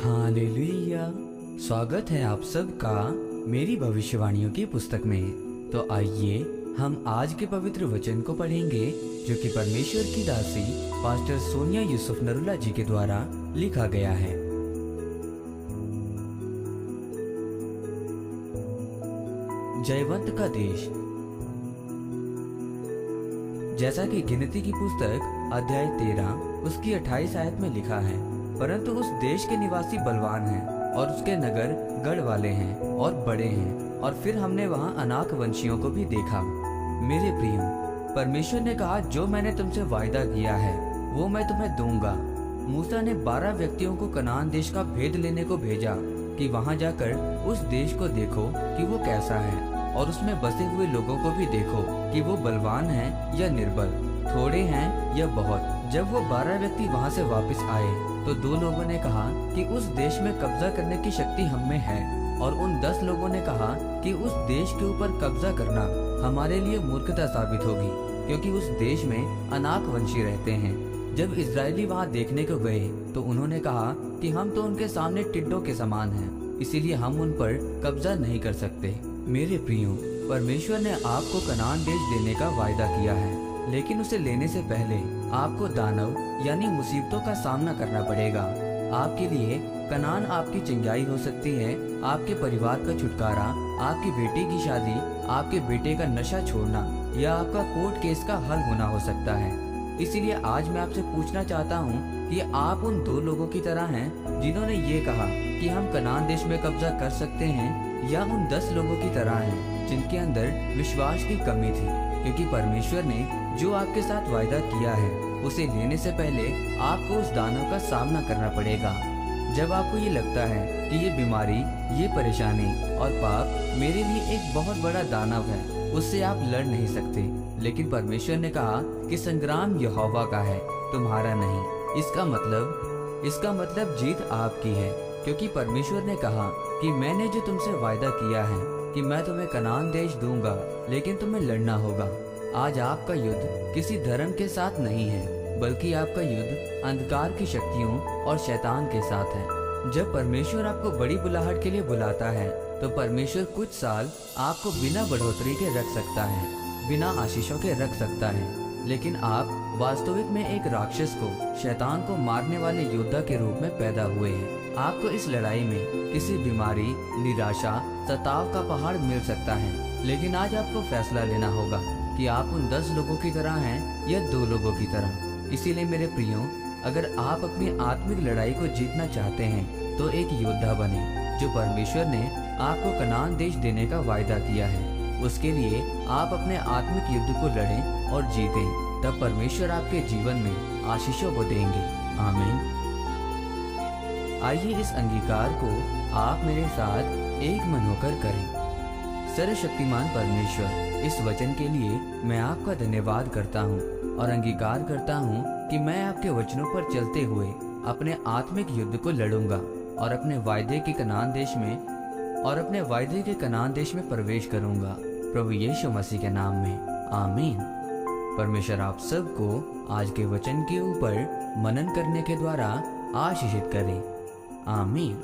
Hallelujah. स्वागत है आप सबका मेरी भविष्यवाणियों की पुस्तक में। तो आइए हम आज के पवित्र वचन को पढ़ेंगे जो कि परमेश्वर की दासी पास्टर सोनिया यूसुफ नरूला जी के द्वारा लिखा गया है। जयवंत का देश। जैसा कि गिनती की पुस्तक अध्याय 13 उसकी 28 आयत में लिखा है, परंतु उस देश के निवासी बलवान हैं और उसके नगर गढ़ वाले हैं और बड़े हैं। और फिर हमने वहाँ अनाक वंशियों को भी देखा। मेरे प्रियो, परमेश्वर ने कहा, जो मैंने तुमसे वायदा किया है वो मैं तुम्हें दूंगा। मूसा ने 12 व्यक्तियों को कनान देश का भेद लेने को भेजा कि वहाँ जाकर उस देश को देखो कि वो कैसा है, और उसमें बसे हुए लोगों को भी देखो कि वो बलवान हैं या निर्बल, थोड़े हैं या बहुत। जब वो 12 व्यक्ति वहाँ से वापस आए तो 2 लोगों ने कहा कि उस देश में कब्जा करने की शक्ति हम में है, और उन 10 लोगों ने कहा कि उस देश के ऊपर कब्जा करना हमारे लिए मूर्खता साबित होगी, क्योंकि उस देश में अनाक वंशी रहते हैं। जब इजरायली वहाँ देखने को गए तो उन्होंने कहा कि हम तो उनके सामने टिड्डों के समान हैं, इसीलिए हम उन पर कब्जा नहीं कर सकते। मेरे प्रियो, परमेश्वर ने आपको कनान देश देने का वायदा किया है, लेकिन उसे लेने से पहले आपको दानव यानी मुसीबतों का सामना करना पड़ेगा। आपके लिए कनान आपकी चंगाई हो सकती है, आपके परिवार का छुटकारा, आपकी बेटी की शादी, आपके बेटे का नशा छोड़ना, या आपका कोर्ट केस का हल होना हो सकता है। इसीलिए आज मैं आपसे पूछना चाहता हूँ कि आप उन 2 लोगों की तरह हैं जिन्होंने ये कहा कि हम कनान देश में कब्जा कर सकते हैं, या उन 10 लोगों की तरह हैं जिनके अंदर विश्वास की कमी थी, क्योंकि परमेश्वर ने जो आपके साथ वायदा किया है उसे लेने से पहले आपको उस दानव का सामना करना पड़ेगा। जब आपको ये लगता है कि ये बीमारी, ये परेशानी और पाप मेरे लिए एक बहुत बड़ा दानव है, उससे आप लड़ नहीं सकते, लेकिन परमेश्वर ने कहा कि संग्राम यहोवा का है, तुम्हारा नहीं। इसका मतलब जीत आपकी है, क्योंकि परमेश्वर ने कहा कि मैंने जो तुमसे वायदा किया है कि मैं तुम्हें कनान देश दूंगा, लेकिन तुम्हें लड़ना होगा। आज आपका युद्ध किसी धर्म के साथ नहीं है, बल्कि आपका युद्ध अंधकार की शक्तियों और शैतान के साथ है। जब परमेश्वर आपको बड़ी बुलाहट के लिए बुलाता है तो परमेश्वर कुछ साल आपको बिना बढ़ोतरी के रख सकता है, बिना आशीषों के रख सकता है, लेकिन आप वास्तविक में एक राक्षस को, शैतान को मारने वाले योद्धा के रूप में पैदा हुए हैं। आपको इस लड़ाई में किसी बीमारी, निराशा, सताव का पहाड़ मिल सकता है, लेकिन आज आपको फैसला लेना होगा कि आप उन 10 लोगों की तरह हैं या 2 लोगों की तरह। इसीलिए मेरे प्रियो, अगर आप अपनी आत्मिक लड़ाई को जीतना चाहते हैं तो एक योद्धा बने, जो परमेश्वर ने आपको कनान देश देने का वायदा किया है। उसके लिए आप अपने आत्मिक युद्ध को लड़ें और जीतें, तब परमेश्वर आपके जीवन में आशीषों को देंगे। आमीन। आइए इस अंगीकार को आप मेरे साथ एक मन होकर करें। सर्वशक्तिमान परमेश्वर, इस वचन के लिए मैं आपका धन्यवाद करता हूँ और अंगीकार करता हूँ कि मैं आपके वचनों पर चलते हुए अपने आत्मिक युद्ध को लड़ूंगा और अपने वायदे के कनान देश में प्रवेश करूंगा, प्रभु यीशु मसीह के नाम में। आमीन। परमेश्वर आप सबको आज के वचन के ऊपर मनन करने के द्वारा आशीषित करें। आमीन।